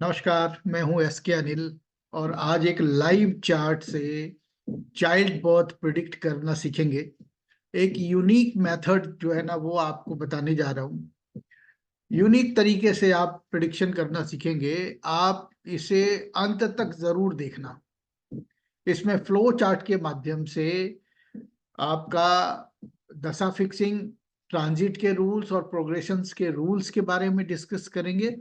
नमस्कार, मैं हूं एस के अनिल। और आज एक लाइव चार्ट से चाइल्ड बर्थ प्रिडिक्ट करना सीखेंगे। एक यूनिक मेथड जो है ना वो आपको बताने जा रहा हूं। यूनिक तरीके से आप प्रिडिक्शन करना सीखेंगे। आप इसे अंत तक जरूर देखना। इसमें फ्लो चार्ट के माध्यम से आपका दशा फिक्सिंग, ट्रांजिट के रूल्स और प्रोग्रेशंस के रूल्स के बारे में डिस्कस करेंगे।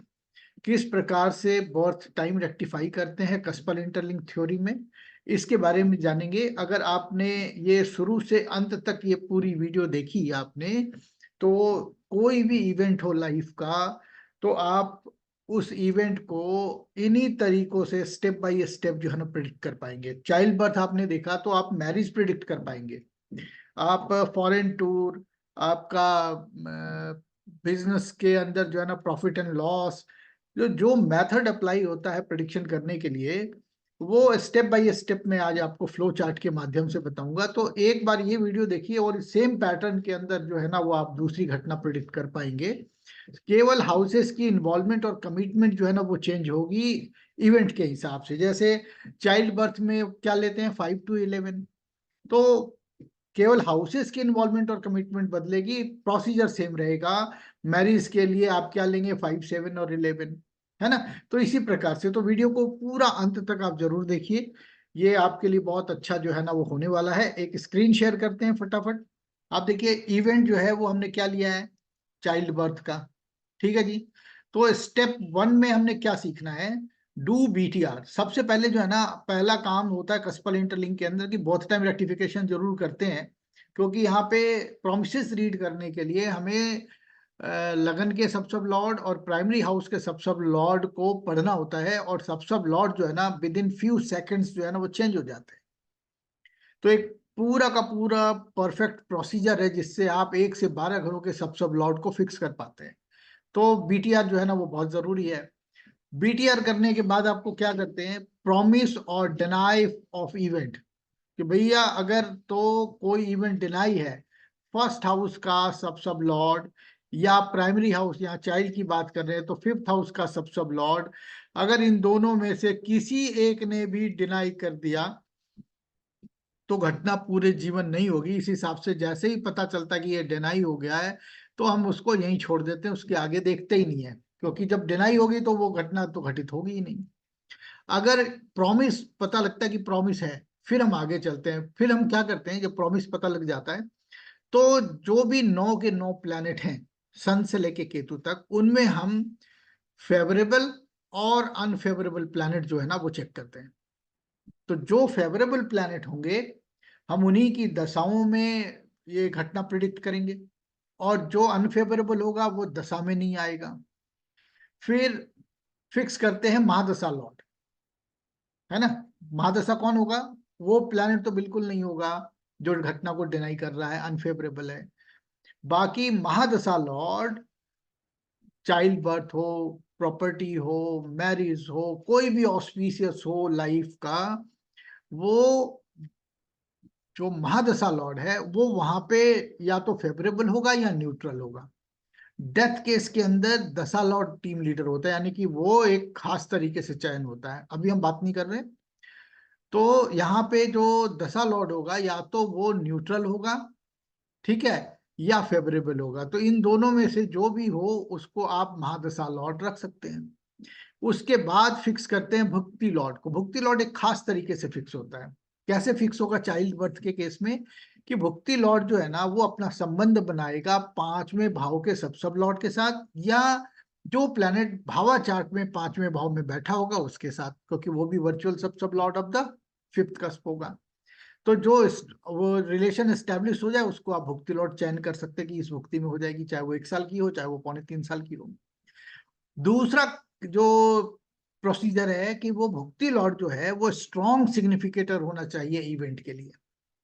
किस प्रकार से बर्थ टाइम रेक्टिफाई करते हैं कस्पल इंटरलिंक थ्योरी में, इसके बारे में जानेंगे। अगर आपने ये शुरू से अंत तक ये पूरी वीडियो देखी आपने, तो कोई भी इवेंट हो लाइफ का, तो आप उस इवेंट को इन्हीं तरीकों से स्टेप बाय स्टेप जो है ना प्रिडिक्ट कर पाएंगे। चाइल्ड बर्थ आपने देखा तो आप मैरिज प्रिडिक्ट कर पाएंगे। आप फॉरेन टूर, आपका बिजनेस के अंदर जो है ना प्रॉफिट एंड लॉस, जो जो मेथड अप्लाई होता है प्रिडिक्शन करने के लिए, वो स्टेप बाय स्टेप में आज आपको फ्लो चार्ट के माध्यम से बताऊंगा। तो एक बार ये वीडियो देखिए और सेम पैटर्न के अंदर जो है ना वो आप दूसरी घटना प्रिडिक्ट कर पाएंगे। केवल हाउसेस की इन्वॉल्वमेंट और कमिटमेंट जो है ना वो चेंज होगी इवेंट के हिसाब से। जैसे चाइल्ड बर्थ में क्या लेते हैं, 5 to 11, तो केवल हाउसेस की इन्वॉल्वमेंट और कमिटमेंट बदलेगी, प्रोसीजर सेम रहेगा। मैरिज के लिए आप क्या लेंगे, 5, 7 और 11, है ना। तो इसी प्रकार से तो वीडियो को पूरा अंत तक आप जरूर देखिए। ये आपके लिए बहुत अच्छा जो है ना वो होने वाला है। एक स्क्रीन शेयर करते हैं फटाफट। आप देखिए इवेंट जो है वो हमने क्या लिया है, चाइल्ड बर्थ का। ठीक है जी। तो स्टेप 1 में हमने क्या सीखना है, डू बीटीआर। सबसे पहले जो है ना पहला काम होता है कस्पल इंटरलिंक के अंदर कि बोथ टाइम रेक्टिफिकेशन जरूर करते हैं। क्योंकि यहाँ पे प्रोमिसेस रीड करने के लिए हमें लगन के सब सब लॉर्ड और प्राइमरी हाउस के सब सब लॉर्ड को पढ़ना होता है। और सब सब लॉर्ड जो है ना विद इन फ्यू सेकेंड्स जो है ना वो चेंज हो जाते हैं। तो एक पूरा का पूरा परफेक्ट प्रोसीजर है जिससे आप 1 से 12 घरों के सब सब लॉर्ड को फिक्स कर पाते हैं। तो बीटीआर जो है ना वो बहुत जरूरी है। बीटीआर करने के बाद आपको क्या करते हैं, प्रॉमिस और डिनाई ऑफ इवेंट। कि भैया अगर तो कोई इवेंट डिनाई है, फर्स्ट हाउस का सब सब लॉर्ड या प्राइमरी हाउस, यहाँ चाइल्ड की बात कर रहे हैं तो फिफ्थ हाउस का सब सब लॉर्ड, अगर इन दोनों में से किसी एक ने भी डिनाई कर दिया तो घटना पूरे जीवन नहीं होगी। इस हिसाब से जैसे ही पता चलता कि ये डिनाई हो गया है तो हम उसको यहीं छोड़ देते हैं, उसके आगे देखते ही नहीं है। क्योंकि जब डिनाई होगी तो वो घटना तो घटित होगी ही नहीं। अगर प्रॉमिस पता लगता है कि प्रॉमिस है, फिर हम आगे चलते हैं। फिर हम क्या करते हैं, जब प्रॉमिस पता लग जाता है तो जो भी 9 के 9 प्लैनेट हैं, सन से लेके केतु तक, उनमें हम फेवरेबल और अनफेवरेबल प्लैनेट जो है ना वो चेक करते हैं। तो जो फेवरेबल प्लैनेट होंगे हम उन्हीं की दशाओं में ये घटना प्रिडिक्ट करेंगे। और जो अनफेवरेबल होगा वो दशा में नहीं आएगा। फिर फिक्स करते हैं महादशा लॉट, है ना। महादशा कौन होगा, वो प्लैनेट तो बिल्कुल नहीं होगा जो घटना को डिनाई कर रहा है, अनफेवरेबल है। बाकी महादशा लॉर्ड, चाइल्ड बर्थ हो, प्रॉपर्टी हो, मैरिज हो, कोई भी ऑस्पिशियस हो लाइफ का, वो जो महादशा लॉर्ड है वो वहां पे या तो फेवरेबल होगा या न्यूट्रल होगा। डेथ केस के अंदर दशा लॉर्ड टीम लीडर होता है, यानी कि वो एक खास तरीके से चयन होता है, अभी हम बात नहीं कर रहे। तो यहाँ पे जो दशा लॉर्ड होगा या तो वो न्यूट्रल होगा, ठीक है, या फेवरेबल होगा। तो इन दोनों में से जो भी हो उसको आप महादशा लॉर्ड रख सकते हैं। उसके बाद फिक्स करते हैं भुक्ति लॉर्ड को। भुक्ति लॉर्ड एक खास तरीके से फिक्स होता है। कैसे फिक्स होगा चाइल्ड बर्थ के केस में, कि भुक्ति लॉर्ड जो है ना वो अपना संबंध बनाएगा 5वें भाव के सब सब लॉर्ड के साथ, या जो प्लैनेट भावाचार्ट में 5वें भाव में बैठा होगा उसके साथ, क्योंकि वो भी वर्चुअल सब सब Lord of the fifth cusp होगा। तो जो वो रिलेशन एस्टेब्लिश हो जाए उसको आप भुक्ति लॉट चयन कर सकते हैं कि इस भुक्ति में हो जाएगी, चाहे वो 1 साल की हो चाहे वो 3.25 साल की हो। दूसरा जो प्रोसीजर है कि वो भुक्ति लॉट जो है वो स्ट्रॉन्ग सिग्निफिकेटर होना चाहिए इवेंट के लिए,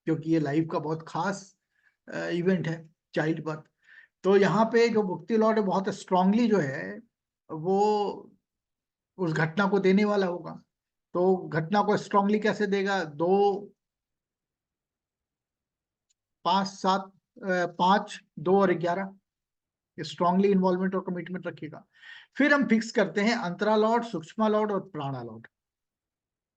क्योंकि ये लाइफ का बहुत खास इवेंट है चाइल्ड बर्थ। तो यहाँ पे जो भुक्ति लॉट है बहुत स्ट्रांगली जो है वो उस घटना को देने वाला होगा। तो घटना को स्ट्रांगली कैसे देगा, 2, 5, 7, 5, 2 और 11, स्ट्रांगली इन्वॉल्वमेंट और कमिटमेंट रखिएगा। फिर हम फिक्स करते हैं अंतरा लॉर्ड, सूक्ष्मा लॉर्ड और प्राणा लॉर्ड।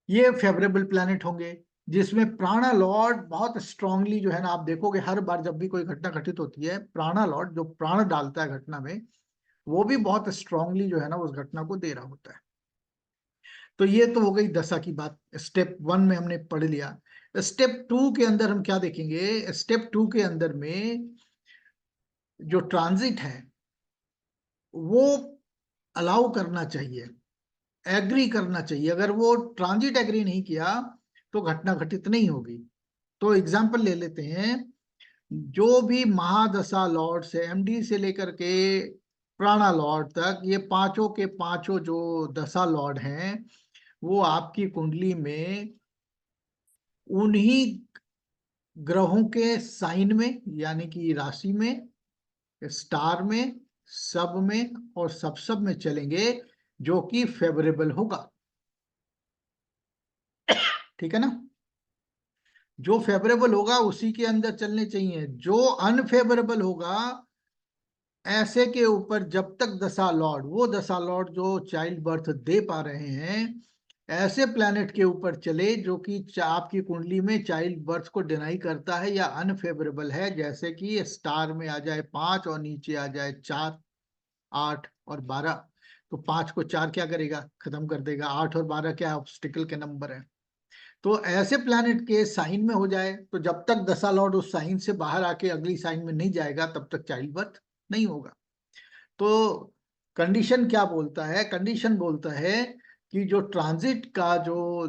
ये फेवरेबल प्लैनेट होंगे, जिसमें प्राणा लॉर्ड बहुत स्ट्रांगली जो है ना, आप देखोगे हर बार जब भी कोई घटना घटित होती है, प्राणा लॉर्ड जो प्राण डालता है घटना में, वो भी बहुत स्ट्रांगली जो है ना उस घटना को दे रहा होता है। तो ये तो हो गई दशा की बात, स्टेप 1 में हमने पढ़ लिया। स्टेप 2 के अंदर हम क्या देखेंगे? स्टेप 2 के अंदर में जो ट्रांजिट है वो अलाउ करना चाहिए, एग्री करना चाहिए। अगर वो ट्रांजिट एग्री नहीं किया तो घटना घटित नहीं होगी। तो एग्जाम्पल ले लेते हैं, जो भी महादशा लॉर्ड्स है, एमडी से लेकर के प्राणा लॉर्ड तक, ये पांचों के पांचों जो दशा लॉर्ड हैं, वो आपकी कुंडली में उन्हीं ग्रहों के साइन में, यानी कि राशि में, स्टार में, सब में और सब में चलेंगे, जो कि फेवरेबल होगा। ठीक है ना? जो फेवरेबल होगा उसी के अंदर चलने चाहिए। जो अनफेवरेबल होगा, ऐसे के ऊपर जब तक दशा लॉर्ड, वो दशा लॉर्ड जो चाइल्ड बर्थ दे पा रहे हैं, ऐसे प्लैनेट के ऊपर चले जो कि आपकी कुंडली में चाइल्ड बर्थ को डिनाई करता है या अनफेवरेबल है। जैसे कि स्टार में आ जाए 5 और नीचे आ जाए 4, 8 और 12। तो 5 को 4 क्या करेगा? खत्म कर देगा। 8 और 12 क्या ऑब्स्टिकल के नंबर है। तो ऐसे प्लैनेट के साइन में हो जाए, तो जब तक दशा लॉर्ड उस साइन से बाहर आके अगली साइन में नहीं जाएगा, तब तक चाइल्ड बर्थ नहीं होगा। तो कंडीशन क्या बोलता है? कंडीशन बोलता है कि जो ट्रांजिट का जो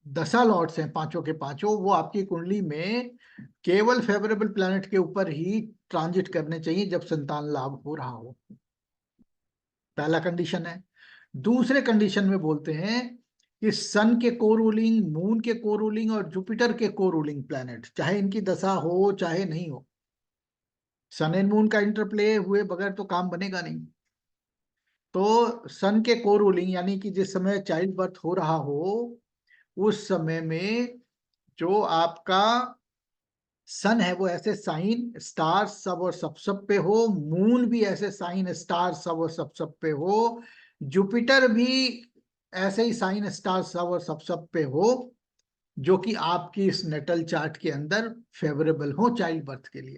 दशा लॉर्ड्स हैं, पांचों के पांचों, वो आपकी कुंडली में केवल फेवरेबल प्लैनेट के ऊपर ही ट्रांजिट करने चाहिए जब संतान लाभ हो रहा हो। पहला कंडीशन है। दूसरे कंडीशन में बोलते हैं कि सन के को रूलिंग, मून के को रूलिंग और जुपिटर के को रूलिंग प्लैनेट, चाहे इनकी दशा हो चाहे नहीं हो, सन एंड मून का इंटरप्ले हुए बगैर तो काम बनेगा नहीं। तो सन के को रूलिंग, यानी कि जिस समय चाइल्ड बर्थ हो रहा हो, उस समय में जो आपका सन है वो ऐसे साइन स्टार सब और सब पे हो, मून भी ऐसे साइन स्टार सब और सब पे हो, जुपिटर भी ऐसे ही साइन स्टार सब और सब पे हो, जो कि आपकी इस नेटल चार्ट के अंदर फेवरेबल हो चाइल्ड बर्थ के लिए।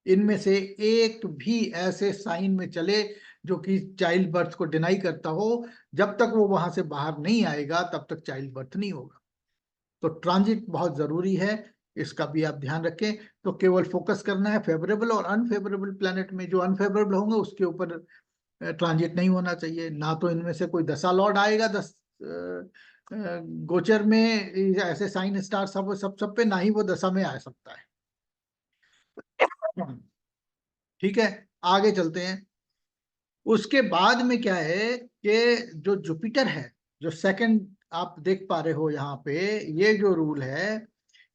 इनमें से एक भी ऐसे साइन में चले जो कि चाइल्ड बर्थ को डिनाई करता हो, जब तक वो वहां से बाहर नहीं आएगा तब तक चाइल्ड बर्थ नहीं होगा। तो ट्रांजिट बहुत जरूरी है, इसका भी आप ध्यान रखें। तो केवल फोकस करना है फेवरेबल और अनफेवरेबल प्लैनेट में। जो अनफेवरेबल होंगे उसके ऊपर ट्रांजिट नहीं होना चाहिए। ना तो इनमें से कोई दशा लॉर्ड आएगा गोचर में ऐसे साइन स्टार सब पे, ना ही वो दशा में आ सकता है। ठीक है, आगे चलते हैं। उसके बाद में क्या है कि जो जुपिटर है, जो सेकंड आप देख पा रहे हो यहाँ पे, ये जो रूल है,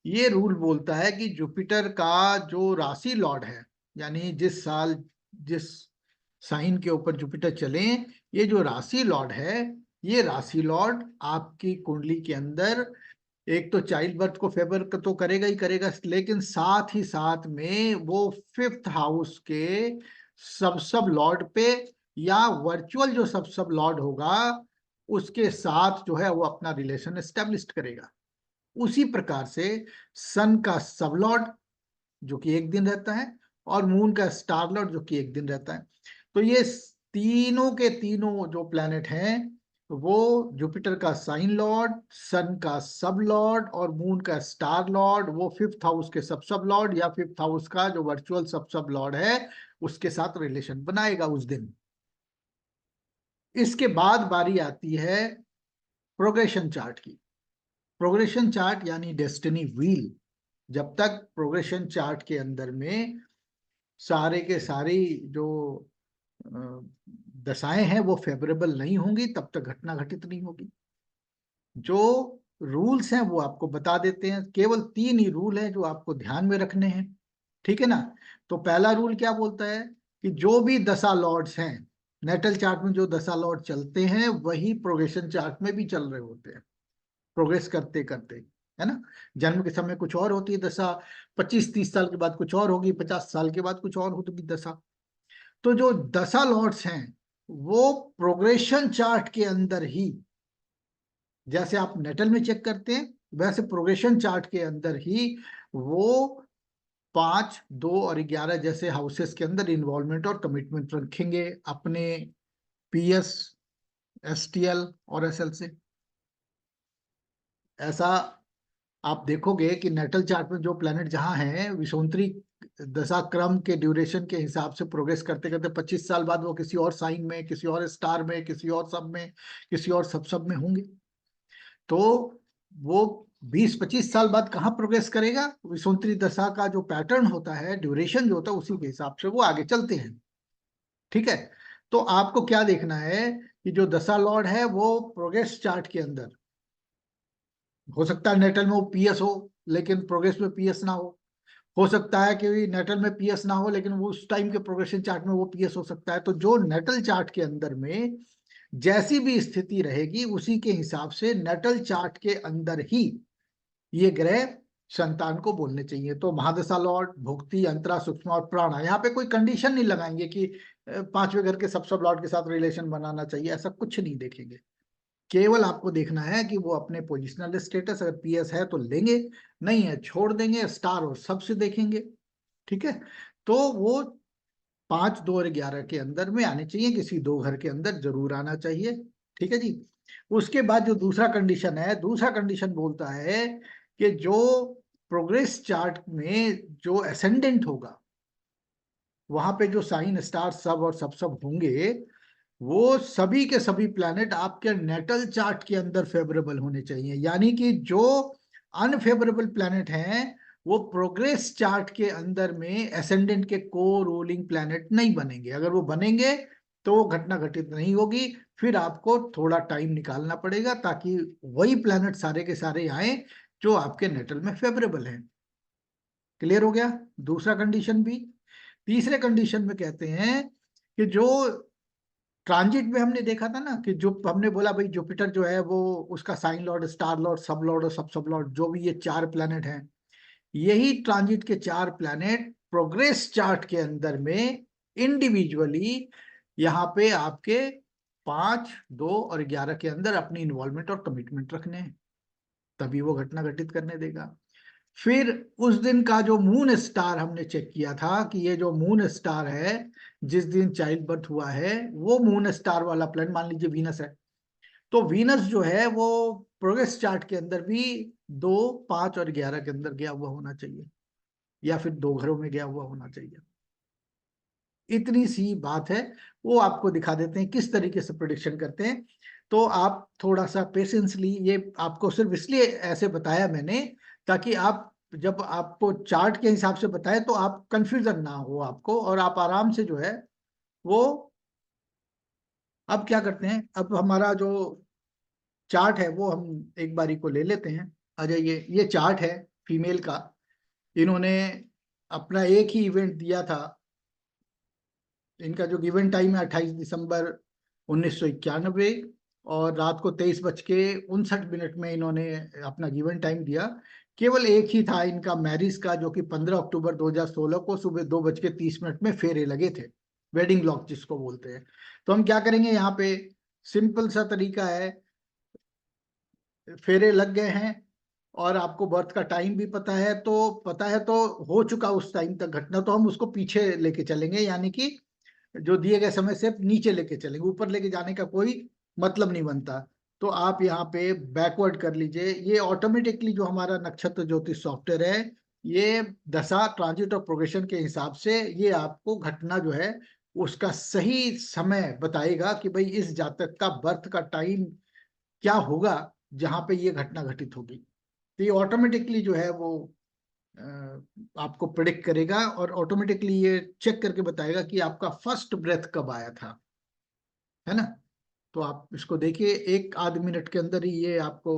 ये रूल बोलता है कि जुपिटर का जो राशि लॉर्ड है, यानी जिस साल जिस साइन के ऊपर जुपिटर चले, ये जो राशि लॉर्ड है, ये राशि लॉर्ड आपकी कुंडली के अंदर एक तो चाइल्ड बर्थ को फेवर तो करेगा ही करेगा, लेकिन साथ ही साथ में वो 5th हाउस के सब लॉर्ड पे, या वर्चुअल जो सब लॉर्ड होगा उसके साथ जो है वो अपना रिलेशन एस्टेब्लिश करेगा। उसी प्रकार से सन का सब लॉर्ड जो कि एक दिन रहता है, और मून का स्टार लॉर्ड जो कि एक दिन रहता है। तो ये तीनों के तीनों जो प्लैनेट हैं, वो जुपिटर का साइन लॉर्ड, सन का सब लॉर्ड और मून का स्टार लॉर्ड, वो 5th हाउस के सब लॉर्ड या 5th हाउस का जो वर्चुअल सब लॉर्ड है, उसके साथ रिलेशन बनाएगा उस दिन। इसके बाद बारी आती है प्रोग्रेशन चार्ट की। प्रोग्रेशन चार्ट यानी डेस्टिनी व्हील। जब तक प्रोग्रेशन चार्ट के अंदर में सारे के सारी जो दशाएं हैं वो फेवरेबल नहीं होंगी, तब तक घटना घटित नहीं होगी। जो रूल्स हैं वो आपको बता देते हैं। केवल 3 ही रूल हैं जो आपको ध्यान में रखने हैं। ठीक है ना? तो पहला रूल क्या बोलता है कि जो भी दशा लॉर्ड्स हैं, नेटल चार्ट में जो दशा लॉर्ड चलते हैं वही प्रोग्रेशन चार्ट में भी चल रहे होते हैं, प्रोग्रेस करते करते, है ना? जन्म के समय कुछ और होती है दशा, 25-30 साल के बाद कुछ और होगी, 50 साल के बाद कुछ और होगी दशा। तो जो दशा लॉर्ड्स हैं वो प्रोग्रेशन चार्ट के अंदर ही, जैसे आप नेटल में चेक करते हैं वैसे प्रोग्रेशन चार्ट के अंदर ही वो 5, 2 और 11 जैसे हाउसेस के अंदर इन्वॉल्वमेंट और कमिटमेंट रखेंगे अपने पीएस, एसटीएल और एसएल से। ऐसा आप देखोगे कि नेटल चार्ट में जो प्लैनेट जहां है विषुवंतरी दशा क्रम के ड्यूरेशन के हिसाब से प्रोग्रेस करते करते 25 साल बाद वो किसी और साइन में, किसी और स्टार में, किसी और सब में, किसी और सब में होंगे। तो वो 20-25 साल बाद कहाँ प्रोग्रेस करेगा, विषुवंतरी दशा का जो पैटर्न होता है, ड्यूरेशन जो होता है, उसी के हिसाब से वो आगे चलते हैं। ठीक है, तो आपको क्या देखना है कि जो दशा लॉर्ड है वो प्रोग्रेस चार्ट के अंदर हो सकता है नेटल में वो पीएस हो लेकिन प्रोग्रेस में पीएस ना हो सकता है कि नेटल में पीएस ना हो लेकिन वो उस टाइम के प्रोग्रेशन चार्ट में वो पीएस हो सकता है। तो जो नेटल चार्ट के अंदर में जैसी भी स्थिति रहेगी उसी के हिसाब से नेटल चार्ट के अंदर ही ये ग्रह संतान को बोलने चाहिए। तो महादशा लॉर्ड, भुक्ति, अंतरा, सूक्ष्म और प्राणा, यहाँ पे कोई कंडीशन नहीं लगाएंगे कि 5वें घर के सब लॉर्ड के साथ रिलेशन बनाना चाहिए, ऐसा कुछ नहीं देखेंगे। केवल आपको देखना है कि वो अपने पोजिशनल स्टेटस, अगर पीएस है तो लेंगे, नहीं है छोड़ देंगे, स्टार और सबसे देखेंगे। ठीक है, तो वो 5, 2 और 11 के अंदर में आने चाहिए, किसी 2 घर के अंदर जरूर आना चाहिए। ठीक है जी। उसके बाद जो दूसरा कंडीशन है, दूसरा कंडीशन बोलता है कि जो प्रोग्रेस चार्ट में जो असेंडेंट होगा वहां पे जो साइन, स्टार, सब और सब होंगे वो सभी के सभी प्लैनेट आपके नेटल चार्ट के अंदर फेवरेबल होने चाहिए। यानी कि जो अनफेवरेबल प्लैनेट हैं वो प्रोग्रेस चार्ट के अंदर में असेंडेंट के को रूलिंग प्लैनेट नहीं बनेंगे। अगर वो बनेंगे तो वो घटना घटित नहीं होगी, फिर आपको थोड़ा टाइम निकालना पड़ेगा ताकि वही प्लैनेट सारे के सारे आए जो आपके नेटल में फेवरेबल हैं। क्लियर हो गया दूसरा कंडीशन भी। तीसरे कंडीशन में कहते हैं कि जो ट्रांजिट में हमने देखा था ना कि जो हमने बोला भाई जुपिटर जो है वो उसका sign lord, star lord, sub lord और सब लॉर्ड, जो भी ये 4 प्लैनेट हैं, यही ट्रांजिट के 4 प्लैनेट प्रोग्रेस चार्ट के अंदर में इंडिविजुअली यहाँ पे आपके 5, 2 और 11 के अंदर अपनी इन्वॉल्वमेंट और कमिटमेंट रखने हैं, तभी वो घटना घटित करने देगा। फिर उस दिन का जो मून स्टार हमने चेक किया था कि ये जो मून स्टार है जिस दिन चाइल्ड बर्थ हुआ है वो मून स्टार वाला प्लैनेट मान लीजिए वीनस है, तो वीनस जो है वो प्रोग्रेस चार्ट के अंदर भी 2, 5 और 11 के अंदर गया हुआ होना चाहिए या फिर 2 घरों में गया हुआ होना चाहिए। इतनी सी बात है, वो आपको दिखा देते हैं किस तरीके से प्रोडिक्शन करते हैं। तो आप थोड़ा सा पेशेंसली, ये आपको सिर्फ इसलिए ऐसे बताया मैंने ताकि आप जब आपको चार्ट के हिसाब से बताए तो आप कंफ्यूजन ना हो आपको, और आप आराम से जो है वो। अब क्या करते हैं, अब हमारा जो चार्ट है वो हम एक बारी को ले लेते हैं। आ जाइए, ये चार्ट है फीमेल का। इन्होंने अपना एक ही इवेंट दिया था। इनका जो गिवन टाइम है 28 दिसंबर 1991, और रात को 23:59 में इन्होंने अपना गिवन टाइम दिया। केवल एक ही था इनका मैरिज का, जो कि 15 अक्टूबर 2016 को सुबह 2:30 में फेरे लगे थे, वेडिंग लॉक जिसको बोलते हैं। तो हम क्या करेंगे, यहाँ पे सिंपल सा तरीका है, फेरे लग गए हैं और आपको बर्थ का टाइम भी पता है तो हो चुका उस टाइम तक घटना, तो हम उसको पीछे लेके चलेंगे, यानी कि जो दिए गए समय से नीचे लेके चलेंगे, ऊपर लेके जाने का कोई मतलब नहीं बनता। तो आप यहाँ पे बैकवर्ड कर लीजिए, ये ऑटोमेटिकली जो हमारा नक्षत्र ज्योतिष सॉफ्टवेयर है ये दशा, ट्रांजिट और प्रोग्रेशन के हिसाब से ये आपको घटना जो है उसका सही समय बताएगा कि भाई इस जातक का बर्थ का टाइम क्या होगा जहां पे ये घटना घटित होगी। तो ये ऑटोमेटिकली जो है वो आपको प्रिडिक्ट करेगा और ऑटोमेटिकली ये चेक करके बताएगा कि आपका फर्स्ट ब्रेथ कब आया था, है ना। तो आप इसको देखिए, 1 आध मिनट के अंदर ही ये आपको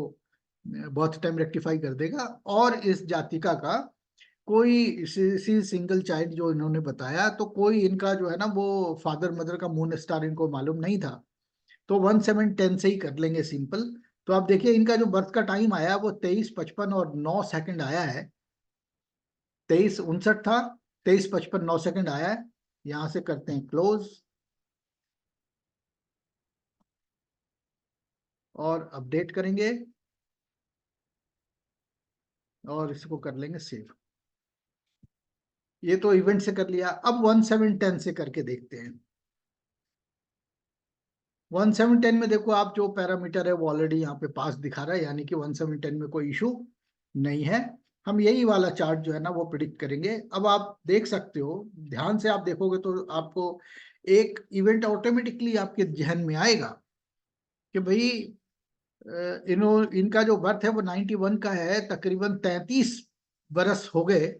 बहुत टाइम रेक्टिफाई कर देगा। और इस जातिका का कोई इसी सिंगल चाइल्ड जो इन्होंने बताया, तो कोई इनका जो है ना वो फादर मदर का मून स्टार इनको मालूम नहीं था, तो 1 7 10 से ही कर लेंगे सिंपल। तो आप देखिए इनका जो बर्थ का टाइम आया वो 23:55 और 9 सेकंड आया है। 23:59 था, 23:55 9 सेकंड आया है। यहां से करते हैं क्लोज और अपडेट करेंगे और इसको कर लेंगे सेव। ये तो इवेंट से कर लिया। अब 1 7 10 से करके देखते हैं। 1 7 10 में देखो आप, जो पैरामीटर है वो ऑलरेडी यहाँ पे पास दिखा रहा है, यानी कि 1 7 10 में कोई इशू नहीं है। हम यही वाला चार्ट जो है ना वो प्रिडिक्ट करेंगे। अब आप देख सकते हो, ध्यान से आप देखोगे तो आपको एक इवेंट ऑटोमेटिकली आपके जहन में आएगा कि भाई इनका जो बर्थ है वो 91 का है, तकरीबन 33 बरस हो गए,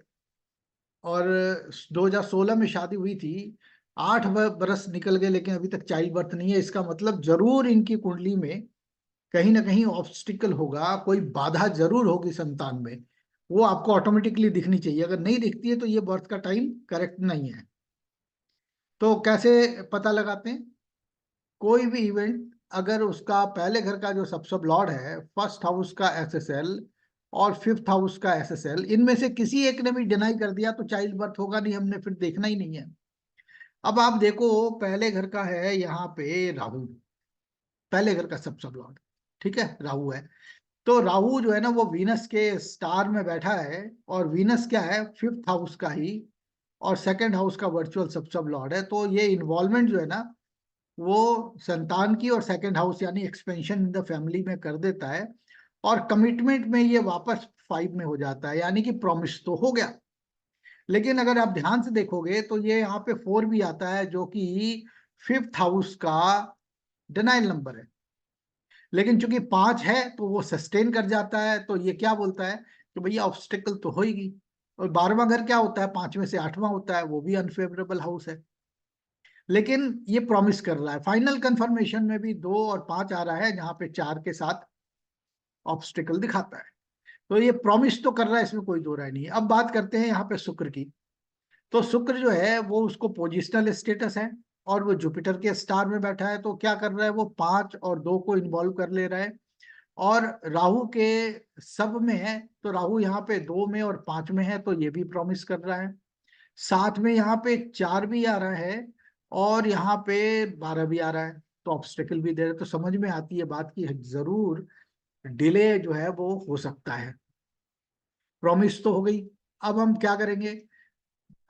और 2016 में शादी हुई थी। 8 बरस निकल गए लेकिन अभी तक चाइल्ड बर्थ नहीं है। इसका मतलब जरूर इनकी कुंडली में कहीं ना कहीं ऑब्स्टिकल होगा, कोई बाधा जरूर होगी संतान में। वो आपको ऑटोमेटिकली दिखनी चाहिए। अगर नहीं दिखती है तो ये बर्थ का टाइम करेक्ट नहीं है। तो कैसे पता लगाते हैं? कोई भी इवेंट अगर उसका पहले घर का जो सब सब लॉर्ड है, फर्स्ट हाउस का एसएसएल और फिफ्थ हाउस का एसएसएल, इनमें से किसी एक ने भी डिनाई कर दिया तो चाइल्ड बर्थ होगा नहीं, हमने फिर देखना ही नहीं है। अब आप देखो, पहले घर का है यहाँ पे राहु, पहले घर का सब सब लॉर्ड, ठीक है, राहु है। तो राहु जो है ना वो वीनस के स्टार में बैठा है, और वीनस क्या है, फिफ्थ हाउस का ही और सेकंड हाउस का वर्चुअल सब सब लॉर्ड है। तो ये इन्वॉल्वमेंट जो है ना वो संतान की और सेकंड हाउस यानी एक्सपेंशन इन द फैमिली में कर देता है, और कमिटमेंट में ये वापस 5 में हो जाता है, यानी कि प्रॉमिस तो हो गया। लेकिन अगर आप ध्यान से देखोगे तो ये यहाँ पे 4 भी आता है, जो कि फिफ्थ हाउस का डिनाइल नंबर है। लेकिन चूंकि 5 है तो वो सस्टेन कर जाता है, तो ये क्या बोलता है कि भैया ऑब्स्टिकल तो होगी। और 12वां घर क्या होता है, 5 में से 8वां होता है, वो भी अनफेवरेबल हाउस है। लेकिन ये प्रॉमिस कर रहा है। फाइनल कंफर्मेशन में भी 2 और 5 आ रहा है, जहां पे 4 के साथ ऑब्स्टिकल दिखाता है। तो ये प्रॉमिस तो कर रहा है, इसमें कोई दो राय नहीं है। अब बात करते हैं यहाँ पे शुक्र की। तो शुक्र जो है वो उसको पोजिशनल स्टेटस है, और वो जुपिटर के स्टार में बैठा है। तो क्या कर रहा है, वो 5 और 2 को इन्वॉल्व कर ले रहा है, और राहु के सब में है। तो राहु यहाँ पे 2 में और 5 में है, तो ये भी प्रॉमिस कर रहा है। साथ में यहाँ पे 4 भी आ रहा है, और यहाँ पे 12 भी आ रहा है, तो ऑब्स्टेकल भी दे रहे। तो समझ में आती है बात की जरूर डिले जो है वो हो सकता है। प्रॉमिस तो हो गई। अब हम क्या करेंगे,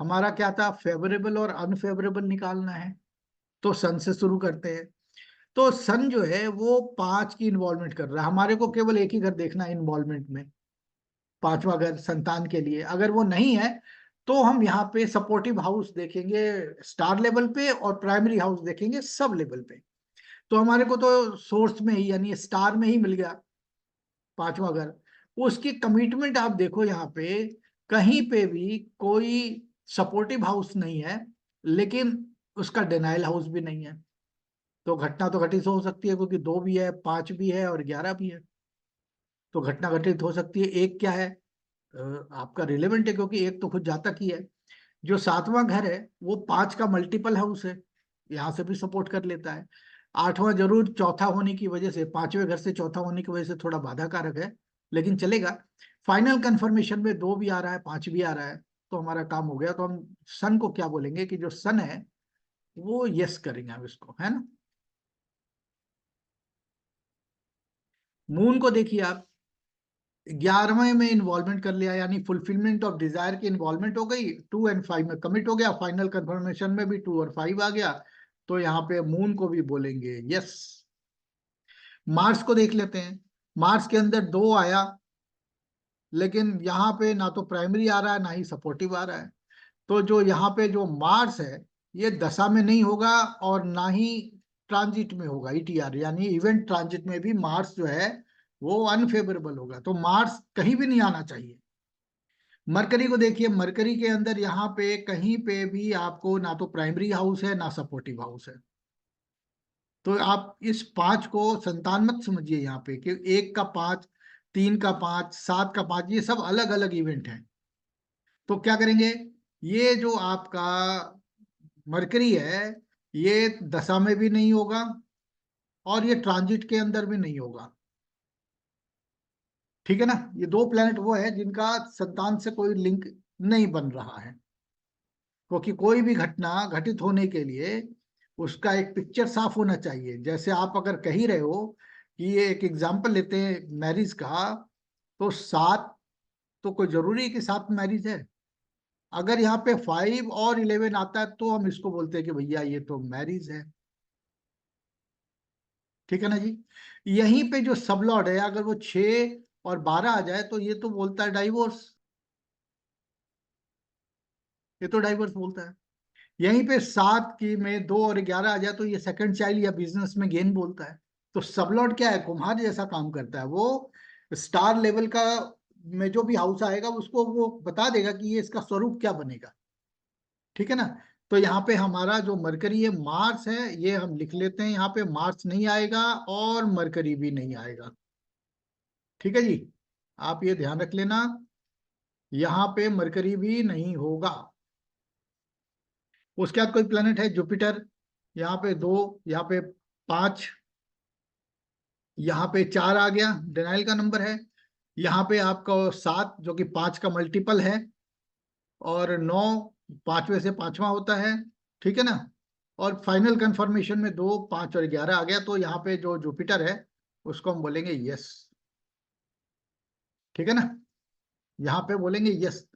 हमारा क्या था, फेवरेबल और अनफेवरेबल निकालना है। तो सन से शुरू करते हैं। तो सन जो है वो 5 की इन्वॉल्वमेंट कर रहा है। हमारे को केवल एक ही घर देखना है इन्वॉल्वमेंट में, 5वां घर संतान के लिए। अगर वो नहीं है तो हम यहाँ पे सपोर्टिव हाउस देखेंगे स्टार लेवल पे, और प्राइमरी हाउस देखेंगे सब लेवल पे। तो हमारे को तो सोर्स में ही यानी स्टार में ही मिल गया 5वां घर। उसकी कमिटमेंट आप देखो यहाँ पे, कहीं पे भी कोई सपोर्टिव हाउस नहीं है, लेकिन उसका डिनाइल हाउस भी नहीं है। तो घटना तो घटित हो सकती है, क्योंकि 2 भी है, 5 भी है और 11 भी है। तो घटना घटित हो सकती है। एक क्या है, आपका रिलेवेंट है, क्योंकि एक तो खुद जातक ही है। जो 7वां घर है वो 5 का मल्टीपल हाउस है, यहाँ से भी सपोर्ट कर लेता है। 8वां जरूर चौथा होने की वजह से, 5वें घर से चौथा होने की वजह से थोड़ा बाधा कारक है, लेकिन चलेगा। फाइनल कंफर्मेशन में 2 भी आ रहा है, 5 भी आ रहा है, तो हमारा काम हो गया। तो हम सन को क्या बोलेंगे कि जो सन है वो यस करेंगे हम इसको, है ना। मून को देखिए आप, 11वें में इन्वॉल्वमेंट कर लिया, यानी फुलफिलमेंट ऑफ डिजायर की इन्वॉल्वमेंट हो गई। 2 और 5 में कमिट हो गया, फाइनल कंफर्मेशन में भी 2 और 5 आ गया। तो यहाँ पे मून को भी बोलेंगे यस। मार्स को देख लेते हैं। मार्स के अंदर 2 आया, लेकिन यहाँ पे ना तो प्राइमरी आ रहा है ना ही सपोर्टिव आ रहा है। तो जो यहाँ पे जो मार्स है, ये दशा में नहीं होगा और ना ही ट्रांजिट में होगा, ईटीआर यानी इवेंट ट्रांजिट में भी मार्स जो है वो अनफेवरेबल होगा। तो मार्स कहीं भी नहीं आना चाहिए। मरकरी को देखिए, मरकरी के अंदर यहाँ पे कहीं पे भी आपको ना तो प्राइमरी हाउस है ना सपोर्टिव हाउस है। तो आप इस 5 को संतान मत समझिए यहाँ पे कि 1 का 5, 3 का 5, 7 का 5, ये सब अलग अलग इवेंट हैं। तो क्या करेंगे, ये जो आपका मरकरी है ये दशा में भी नहीं होगा, और ये ट्रांजिट के अंदर भी नहीं होगा। ठीक है ना। ये 2 प्लैनेट वो है जिनका संतान से कोई लिंक नहीं बन रहा है। क्योंकि कोई भी घटना घटित होने के लिए उसका एक पिक्चर साफ होना चाहिए। जैसे आप अगर कह ही रहे हो कि ये एक एग्जाम्पल लेते हैं मैरिज का, तो 7 तो कोई जरूरी है कि 7 मैरिज है? अगर यहाँ पे 5 और 11 आता है तो हम इसको बोलते हैं कि भैया ये तो मैरिज है। ठीक है ना जी। यहीं पे जो सबलॉर्ड है, अगर वो 6 और 12 आ जाए तो ये तो बोलता है डाइवोर्स, ये तो डाइवोर्स बोलता है। यहीं पे 7 की में 2 और 11 आ जाए तो ये सेकंड चाइल्ड या बिजनेस में गेन बोलता है। तो सबलॉर्ड क्या है? कुम्हार जैसा काम करता है वो। स्टार लेवल का में जो भी हाउस आएगा उसको वो बता देगा कि ये इसका स्वरूप क्या बनेगा। ठीक है ना। तो यहाँ पे हमारा जो मरकरी है, मार्स है, ये हम लिख लेते हैं। यहाँ पे मार्स नहीं आएगा और मरकरी भी नहीं आएगा। ठीक है जी, आप ये ध्यान रख लेना, यहाँ पे मरकरी भी नहीं होगा। उसके बाद कोई प्लेनेट है जुपिटर, यहाँ पे 2, यहाँ पे 5, यहाँ पे 4 आ गया, डिनाइल का नंबर है। यहाँ पे आपका 7 जो कि 5 का मल्टीपल है, और 9 5वें से 5वां होता है। ठीक है ना। और फाइनल कंफर्मेशन में 2, 5 और 11 आ गया, तो यहाँ पे जो जुपिटर है उसको हम बोलेंगे यस। ठीक है ना, यहाँ पे बोलेंगे यस।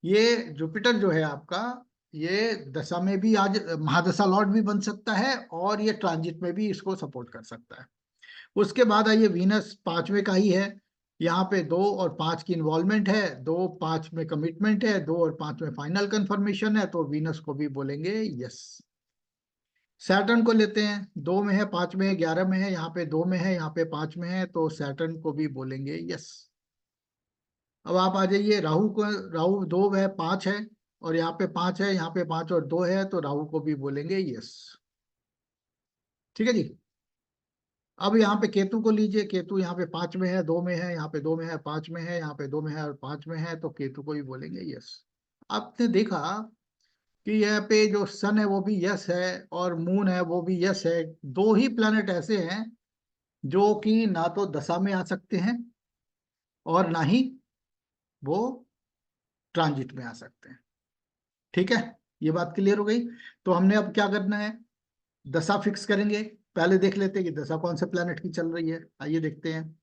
ये जुपिटर जो है आपका, ये दशा में भी आज महादशा लॉर्ड भी बन सकता है, और ये ट्रांजिट में भी इसको सपोर्ट कर सकता है। उसके बाद आइए वीनस 5वें का ही है। यहाँ पे 2 और 5 की इन्वॉल्वमेंट है, 2 5 में कमिटमेंट है, 2 और 5 में फाइनल कंफर्मेशन है, तो वीनस को भी बोलेंगे यस। सैटर्न को लेते हैं, 2 में है, 5 में है, 11 में है, यहाँ पे 2 में है, यहाँ पे 5 में है, तो सैटर्न को भी बोलेंगे यस। अब आप आ जाइए राहु को। राहु 2 है, 5 है, और यहाँ पे 5 है, यहाँ पे 5 और 2 है, तो राहु को भी बोलेंगे यस। ठीक है जी। अब यहाँ पे केतु को लीजिए, केतु यहाँ पे 5 में है, 2 में है, यहाँ पे 2 में है, 5 में है, यहाँ पे 2 में है और 5 में है, तो केतु को भी बोलेंगे यस। आपने देखा कि यहाँ पे जो सन है वो भी यस है, और मून है वो भी यस है। 2 ही प्लैनेट ऐसे हैं जो कि ना तो दशा में आ सकते हैं और ना ही वो ट्रांजिट में आ सकते हैं। ठीक है, ये बात क्लियर हो गई। तो हमने अब क्या करना है, दशा फिक्स करेंगे। पहले देख लेते हैं कि दशा कौन से प्लैनेट की चल रही है, आइए देखते हैं।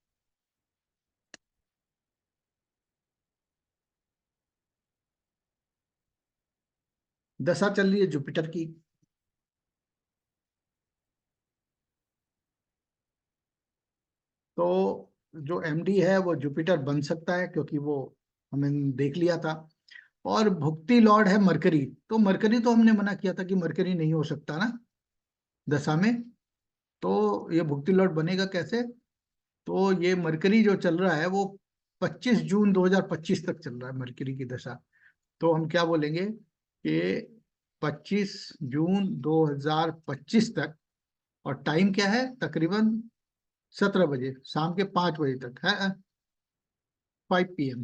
दशा चल रही है जुपिटर की। तो जो एमडी है वो जुपिटर बन सकता है, क्योंकि वो हमें देख लिया था। और भुक्ति लॉर्ड है मरकरी, तो मरकरी तो हमने मना किया था कि मरकरी नहीं हो सकता ना दशा में। तो ये भुक्ति लॉर्ड बनेगा कैसे? तो ये मरकरी जो चल रहा है वो 25 जून 2025 तक चल रहा है, मरकरी की दशा। तो हम क्या बोलेंगे कि 25 जून 2025 तक, और टाइम क्या है, तकरीबन 17 बजे, शाम के 5 बजे तक है, 5 PM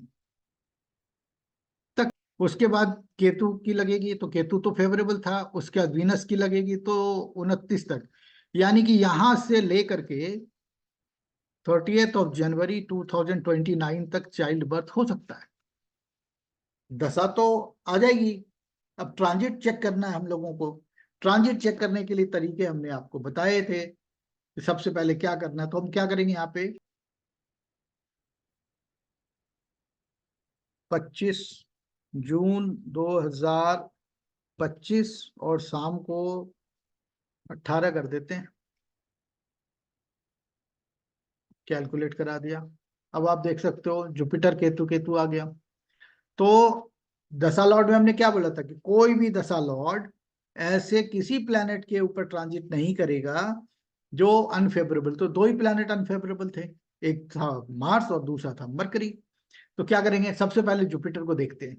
तक। उसके बाद केतु की लगेगी, तो केतु तो फेवरेबल था। उसके बाद वीनस की लगेगी तो 29 तक, यानी कि यहां से लेकर के 30 जनवरी 2029 तक चाइल्ड बर्थ हो सकता है। दशा तो आ जाएगी। अब ट्रांजिट चेक करना है हम लोगों को। ट्रांजिट चेक करने के लिए तरीके हमने आपको बताए थे कि सबसे पहले क्या करना है। तो हम क्या करेंगे, यहाँ पे 25 जून 2025 और शाम को 18 कर देते हैं। कैलकुलेट करा दिया। अब आप देख सकते हो जुपिटर केतु, केतु आ गया। तो दशा लॉर्ड में हमने क्या बोला था कि कोई भी दशा लॉर्ड ऐसे किसी प्लैनेट के ऊपर ट्रांजिट नहीं करेगा जो अनफेवरेबल। तो 2 ही प्लैनेट अनफेवरेबल थे, एक था मार्स और दूसरा था मरकरी। तो क्या करेंगे, सबसे पहले जुपिटर को देखते हैं।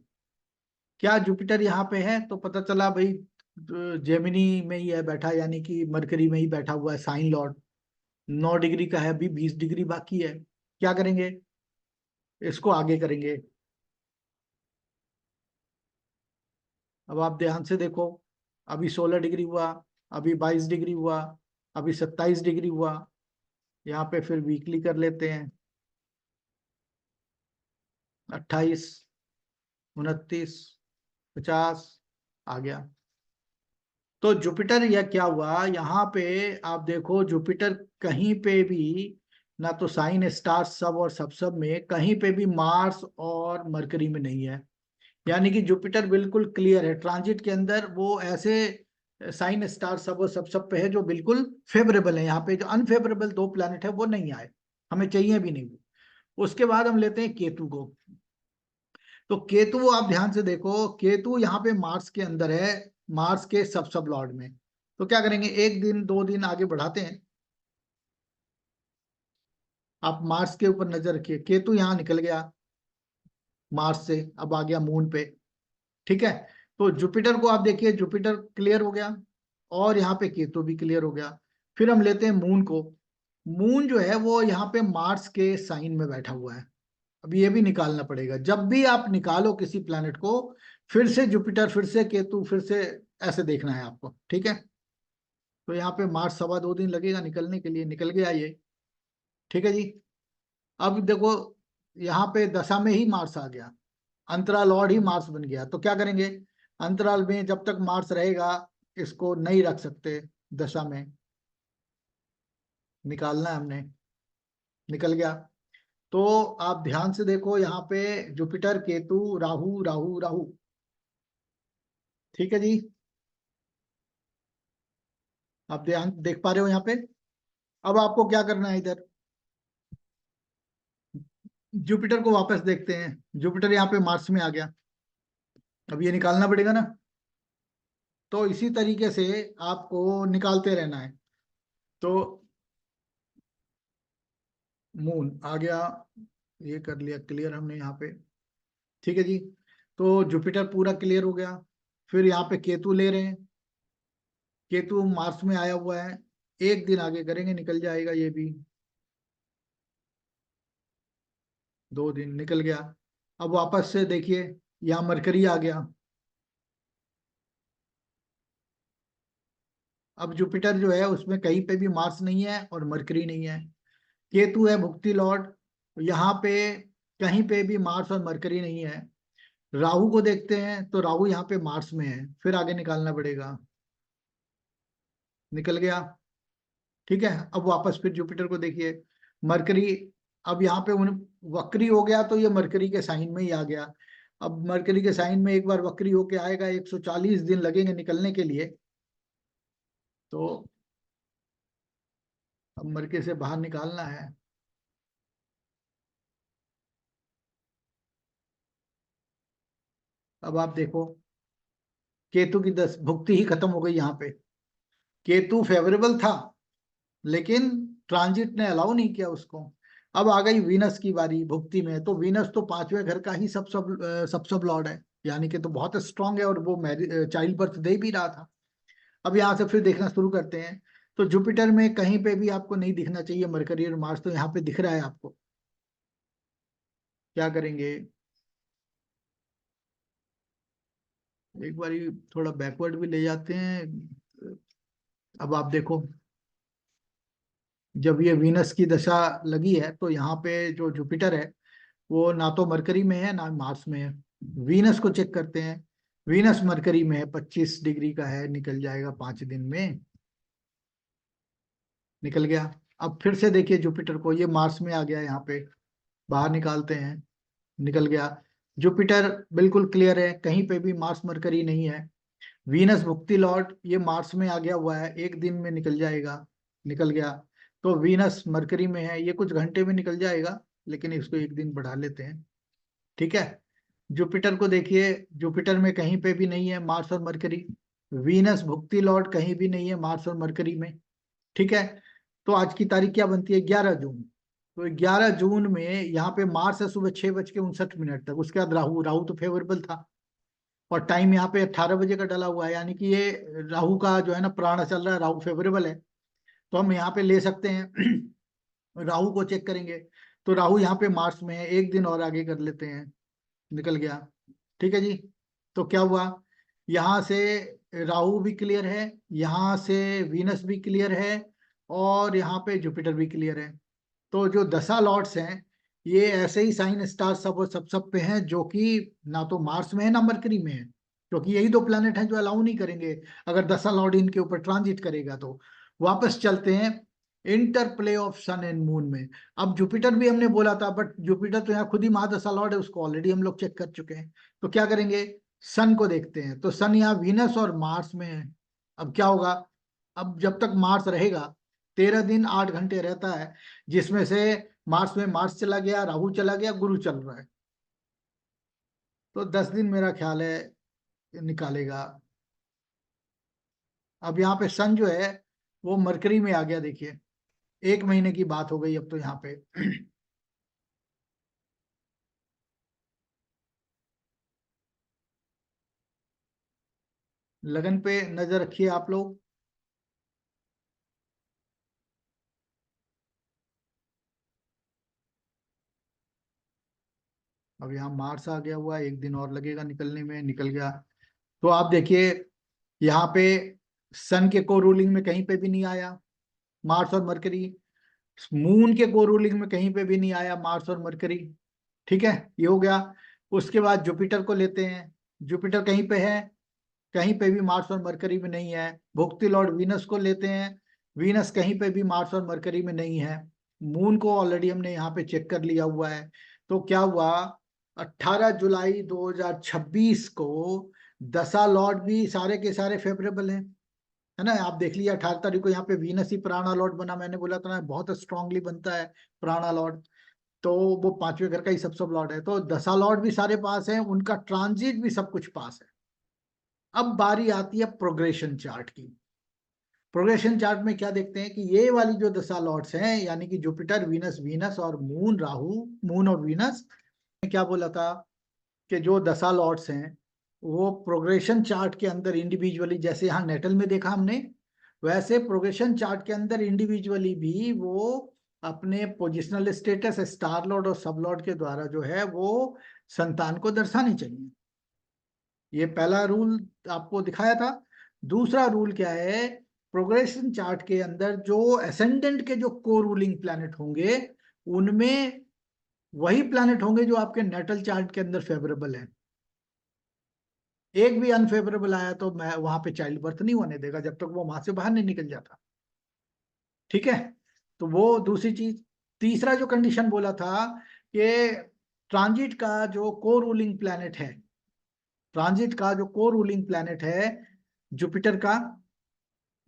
क्या जुपिटर यहाँ पे है? तो पता चला भाई जेमिनी में ही है बैठा, यानी कि मरकरी में ही बैठा हुआ है साइन लॉर्ड। 9 डिग्री का है, अभी 20 डिग्री बाकी है। क्या करेंगे, इसको आगे करेंगे। अब आप ध्यान से देखो, अभी 16 डिग्री हुआ, अभी 22 डिग्री हुआ, अभी 27 डिग्री हुआ। यहाँ पे फिर वीकली कर लेते हैं, 28, 29, 50, आ गया। तो जुपिटर या क्या हुआ यहाँ पे, आप देखो जुपिटर कहीं पे भी ना तो साइन स्टार सब और सब में, कहीं पे भी मार्स और मरकरी में नहीं है। यानी कि जुपिटर बिल्कुल क्लियर है, ट्रांजिट के अंदर वो ऐसे साइन स्टार सब और सब पे है जो बिल्कुल फेवरेबल है। यहाँ पे जो अनफेवरेबल दो प्लैनेट है वो नहीं आए, हमें चाहिए भी नहीं। उसके बाद हम लेते हैं केतु को। तो केतु आप ध्यान से देखो, केतु यहाँ पे मार्स के अंदर है, मार्स के सब लॉर्ड में। तो क्या करेंगे, एक दिन दो दिन आगे बढ़ाते हैं। आप मार्स के ऊपर नजर रखिए, केतु यहाँ निकल गया मार्स से, अब आ गया मून पे। ठीक है, तो जुपिटर को आप देखिए, जुपिटर क्लियर हो गया और यहाँ पे केतु भी क्लियर हो गया। फिर हम लेते हैं मून को। मून जो है वो यहाँ पे मार्स के साइन में बैठा हुआ है। अब ये भी निकालना पड़ेगा, जब भी आप निकालो किसी प्लैनेट को, फिर से जुपिटर, फिर से केतु, फिर से ऐसे देखना है आपको। ठीक है, तो यहाँ पे मार्स सवा दो दिन लगेगा निकलने के लिए, निकल गया ये। ठीक है जी। अब देखो यहाँ पे दशा में ही मार्स आ गया, अंतराल लॉर्ड ही मार्स बन गया। तो क्या करेंगे, अंतराल में जब तक मार्स रहेगा इसको नहीं रख सकते दशा में, निकालना है हमने, निकल गया। तो आप ध्यान से देखो यहाँ पे जुपिटर केतु राहु राहु राहु। ठीक है जी, आप ध्यान देख पा रहे हो यहाँ पे। अब आपको क्या करना है, इधर जुपिटर को वापस देखते हैं। जुपिटर यहाँ पे मार्स में आ गया, अब ये निकालना पड़ेगा ना। तो इसी तरीके से आपको निकालते रहना है। तो मून आ गया, ये कर लिया क्लियर हमने यहाँ पे। ठीक है जी, तो जुपिटर पूरा क्लियर हो गया। फिर यहाँ पे केतु ले रहे हैं, केतु मार्स में आया हुआ है, एक दिन आगे करेंगे निकल जाएगा ये भी, दो दिन निकल गया। अब वापस से देखिए, यहाँ मरकरी आ गया। अब जुपिटर जो है उसमें कहीं पे भी मार्स नहीं है और मरकरी नहीं है। केतु है भुक्ति लॉर्ड, यहाँ पे कहीं पे भी मार्स और मरकरी नहीं है। राहु को देखते हैं, तो राहु यहाँ पे मार्स में है, फिर आगे निकालना पड़ेगा, निकल गया। ठीक है, अब वापस फिर जुपिटर को देखिए, मरकरी, अब यहाँ पे उन वक्री हो गया तो ये मरकरी के साइन में ही आ गया। अब मरकरी के साइन में एक बार वक्री होके आएगा, 140 दिन लगेंगे निकलने के लिए। तो अब मरके से बाहर निकालना है। अब आप देखो, केतु की 10 भुक्ति ही खत्म हो गई यहाँ पे। केतु फेवरेबल था लेकिन ट्रांजिट ने अलाउ नहीं किया उसको। अब आ गई वीनस की बारी भुक्ति में। तो वीनस तो पांचवें घर का ही सब लॉर्ड है, यानी कि तो बहुत स्ट्रांग है, और वो चाइल्ड बर्थ दे भी रहा था। अब यहाँ से फिर देखना शुरू करते हैं। तो जुपिटर में कहीं पे भी आपको नहीं दिखना चाहिए मरकरी और मार्स, तो यहाँ पे दिख रहा है आपको। क्या करेंगे, एक बार थोड़ा बैकवर्ड भी ले जाते हैं। अब आप देखो, जब ये वीनस की दशा लगी है तो यहाँ पे जो जुपिटर है वो ना तो मरकरी में है ना मार्स में है। वीनस को चेक करते हैं, वीनस मरकरी में है, 25 डिग्री का है, निकल जाएगा 5 दिन में, निकल गया। अब फिर से देखिए जुपिटर को, ये मार्स में आ गया यहाँ पे, बाहर निकालते हैं, निकल गया। जुपिटर बिल्कुल क्लियर है, कहीं पे भी मार्स मरकरी नहीं है। वीनस भुक्ति लॉर्ड, ये मार्स में आ गया हुआ है, एक दिन में निकल जाएगा, निकल गया। तो वीनस मरकरी में है, ये कुछ घंटे में निकल जाएगा, लेकिन इसको एक दिन बढ़ा लेते हैं। ठीक है, जुपिटर को देखिए, जुपिटर में कहीं पे भी नहीं है मार्स और मरकरी। वीनस भुक्ति लॉर्ड कहीं भी नहीं है मार्स और मरकरी में। ठीक है, तो आज की तारीख क्या बनती है, 11 जून। तो 11 जून में यहाँ पे मार्स है सुबह 6:59 तक, उसके बाद राहु, राहु तो फेवरेबल था, और टाइम यहाँ पे 18 बजे का डला हुआ है, यानी कि ये राहु का जो है ना प्राण चल रहा है, राहु फेवरेबल है। तो हम यहाँ पे ले सकते हैं। राहु को चेक करेंगे, तो राहु यहाँ पे मार्स में है, एक दिन और आगे कर लेते हैं, निकल गया। ठीक है जी, तो क्या हुआ, यहाँ से राहु भी क्लियर है, यहाँ से वीनस भी क्लियर है, और यहाँ पे जुपिटर भी क्लियर है। तो जो दशा लॉर्ड्स हैं ये ऐसे ही साइन स्टार सब और सब पे हैं, जो कि ना तो मार्स में है ना मरकरी में है। क्योंकि यही दो प्लैनेट हैं जो अलाउ नहीं करेंगे अगर दशा लॉर्ड इनके ऊपर ट्रांजिट करेगा तो। वापस चलते हैं interplay of sun and moon में। अब जुपिटर भी हमने बोला था, बट जुपिटर तो यहाँ खुद ही महादशा लॉर्ड है, उसको ऑलरेडी हम लोग चेक कर चुके हैं। तो क्या करेंगे, सन को देखते हैं। तो सन यहाँ वीनस और मार्स में है। अब क्या होगा, अब जब तक मार्स रहेगा 13 दिन 8 घंटे रहता है, जिसमें से मार्स में मार्स चला गया, राहु चला गया, गुरु चल रहा है, तो 10 दिन मेरा ख्याल है निकालेगा। अब यहाँ पे सन जो है वो मरकरी में आ गया, देखिए 1 महीने की बात हो गई अब तो यहाँ पे। लगन पे नजर रखिए आप लोग। अब यहाँ मार्स आ गया हुआ है, 1 दिन और लगेगा निकलने में, निकल गया। तो आप देखिए यहाँ पे सन के को रूलिंग में कहीं पे भी नहीं आया मार्स और मरकरी, मून के को रूलिंग में कहीं पे भी नहीं आया मार्स और मरकरी। ठीक है, ये हो गया। उसके बाद जुपिटर को लेते हैं। जुपिटर कहीं पे है, कहीं पे भी मार्स और मरकरी में नहीं है। भुक्ति लॉर्ड वीनस को लेते हैं, वीनस कहीं पे भी मार्स और मरकरी में नहीं है। मून को ऑलरेडी हमने यहाँ पे चेक कर लिया हुआ है। तो क्या हुआ, 18 जुलाई 2026 को दशा लॉर्ड भी सारे के सारे फेवरेबल हैं, है ना। आप देख लीजिए 18 तारीख को यहाँ पे वीनस ही प्राणा लॉर्ड बना, मैंने बोला था ना बहुत स्ट्रांगली बनता है प्राणा लॉर्ड। तो वो 5वें घर का ही सब लॉर्ड है, तो दशा लॉर्ड भी सारे पास है, उनका ट्रांजिट भी सब कुछ पास है। अब बारी आती है प्रोग्रेशन चार्ट की। प्रोग्रेशन चार्ट में क्या देखते हैं कि ये वाली जो दशा लॉर्ड्स हैं, यानी कि जुपिटर वीनस, वीनस और मून, राहु, मून और वीनस, क्या बोला था कि जो दशा लॉर्ड्स हैं वो प्रोग्रेशन चार्ट के अंदर इंडिविजुअली, जैसे यहाँ नेटल में देखा हमने, वैसे प्रोग्रेशन चार्ट के अंदर इंडिविजुअली भी वो अपने पोजिशनल स्टेटस स्टार लॉर्ड और सब लॉर्ड के द्वारा जो है वो संतान को दर्शानी चाहिए। ये पहला रूल आपको दिखाया था। दूसरा रूल क्या है, प्रोग्रेशन चार्ट के अंदर जो असेंडेंट के जो को रूलिंग प्लैनेट होंगे उनमें वही प्लैनेट होंगे जो आपके नेटल चार्ट के अंदर फेवरेबल है। एक भी अनफेवरेबल आया तो मैं वहां पे चाइल्ड बर्थ नहीं होने देगा जब तक वो वहां से बाहर नहीं निकल जाता। ठीक है, तो वो दूसरी चीज। तीसरा जो कंडीशन बोला था कि ट्रांजिट का जो को रूलिंग प्लैनेट है, ट्रांजिट का जो को रूलिंग प्लैनेट है जुपिटर का,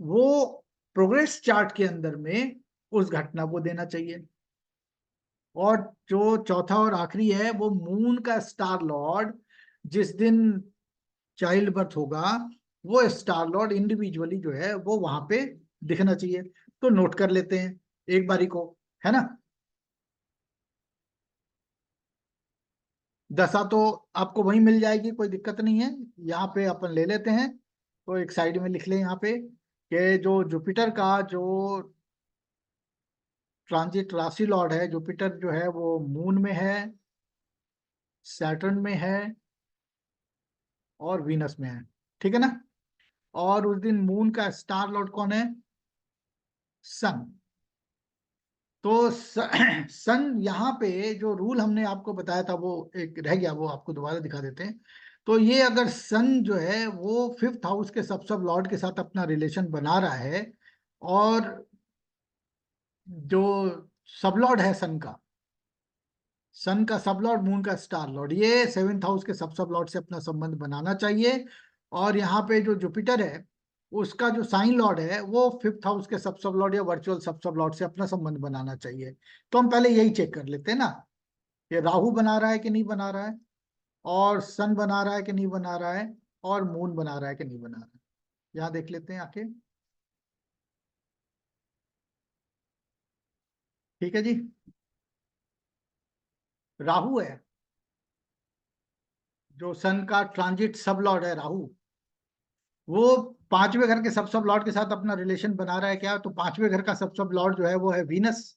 वो प्रोग्रेस चार्ट के अंदर में उस घटना को देना चाहिए। और जो चौथा और आखिरी है वो मून का स्टार लॉर्ड, जिस दिन चाइल्ड बर्थ होगा वो स्टार लॉर्ड इंडिविजुअली जो है वो वहां पे दिखना चाहिए। तो नोट कर लेते हैं एक बारी को, है ना। दशा तो आपको वहीं मिल जाएगी, कोई दिक्कत नहीं है। यहाँ पे अपन ले लेते हैं, तो एक साइड में लिख लें यहाँ पे कि जो जुपिटर का जो ट्रांजिट राशि लॉर्ड है, जुपिटर जो है वो मून में है, सैटर्न में है और वीनस में है। ठीक है ना। और उस दिन मून का स्टार लॉर्ड कौन है, सन। तो सन यहाँ पे जो रूल हमने आपको बताया था वो एक रह गया, वो आपको दोबारा दिखा देते हैं। तो ये अगर सन जो है वो 5th हाउस के सब लॉर्ड के साथ अपना रिलेशन बना रहा है, और जो सब लॉर्ड है सन का सब लॉर्ड, मून का स्टार लॉर्ड, ये 7th हाउस के सब लॉर्ड से अपना संबंध बनाना चाहिए। और यहाँ पे जो जुपिटर है उसका जो साइन लॉर्ड है वो 5th हाउस के सब लॉर्ड या वर्चुअल सब लॉर्ड से अपना संबंध बनाना चाहिए। तो हम पहले यही चेक कर लेते हैं ना, ये राहु बना रहा है कि नहीं बना रहा है, और सन बना रहा है कि नहीं बना रहा है, और मून बना रहा है कि नहीं बना रहा है। यहाँ देख लेते हैं आके। ठीक है जी, राहु है, जो सन का ट्रांजिट सब लॉर्ड है राहु, वो 5वें घर के सब लॉर्ड के साथ अपना रिलेशन बना रहा है। क्या, तो 5वें घर का सब लॉर्ड जो है वो है वीनस।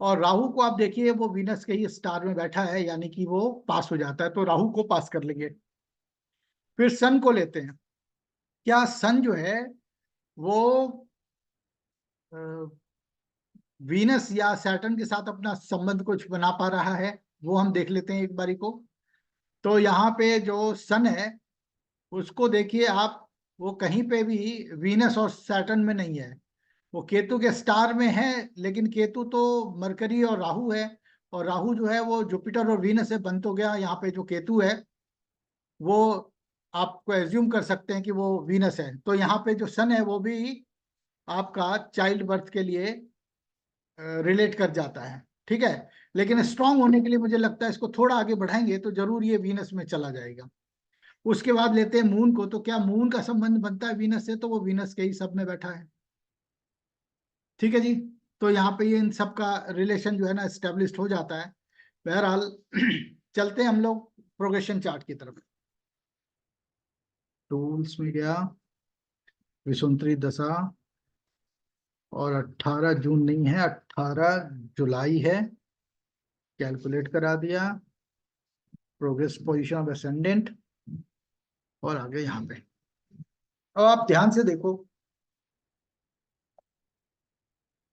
और राहु को आप देखिए वो वीनस के ही स्टार में बैठा है, यानी कि वो पास हो जाता है, तो राहु को पास कर लेंगे। फिर सन को लेते हैं। क्या सन जो है वो वीनस या सैटर्न के साथ अपना संबंध कुछ बना पा रहा है, वो हम देख लेते हैं एक बारी को। तो यहाँ पे जो सन है उसको देखिए आप, वो कहीं पे भी वीनस और सैटर्न में नहीं है। वो केतु के स्टार में है, लेकिन केतु तो मरकरी और राहु है, और राहु जो है वो जुपिटर और वीनस से बन तो गया। यहाँ पे जो केतु है वो आपको एज्यूम कर सकते हैं कि वो वीनस है। तो यहाँ पे जो सन है वो भी आपका चाइल्ड बर्थ के लिए रिलेट कर जाता है। ठीक है, लेकिन स्ट्रांग होने के लिए मुझे लगता है इसको थोड़ा आगे बढ़ाएंगे तो जरूर ये वीनस में चला जाएगा। उसके बाद लेते हैं मून को। तो क्या मून का संबंध बनता है वीनस से? तो वो वीनस के ही सब में बैठा है। ठीक है जी। तो यहाँ पे ये इन सब का रिलेशन जो है ना एस्टेब्लिश हो जाता है। बहरहाल चलते हैं हम लोग प्रोग्रेशन चार्ट की तरफ। टूल्स में गया, विषुवंतरी दशा, और 18 जून नहीं है, 18 जुलाई है। कैलकुलेट करा दिया, प्रोग्रेस पोजीशन ऑफ असेंडेंट, और आगे यहाँ पे। अब आप ध्यान से देखो,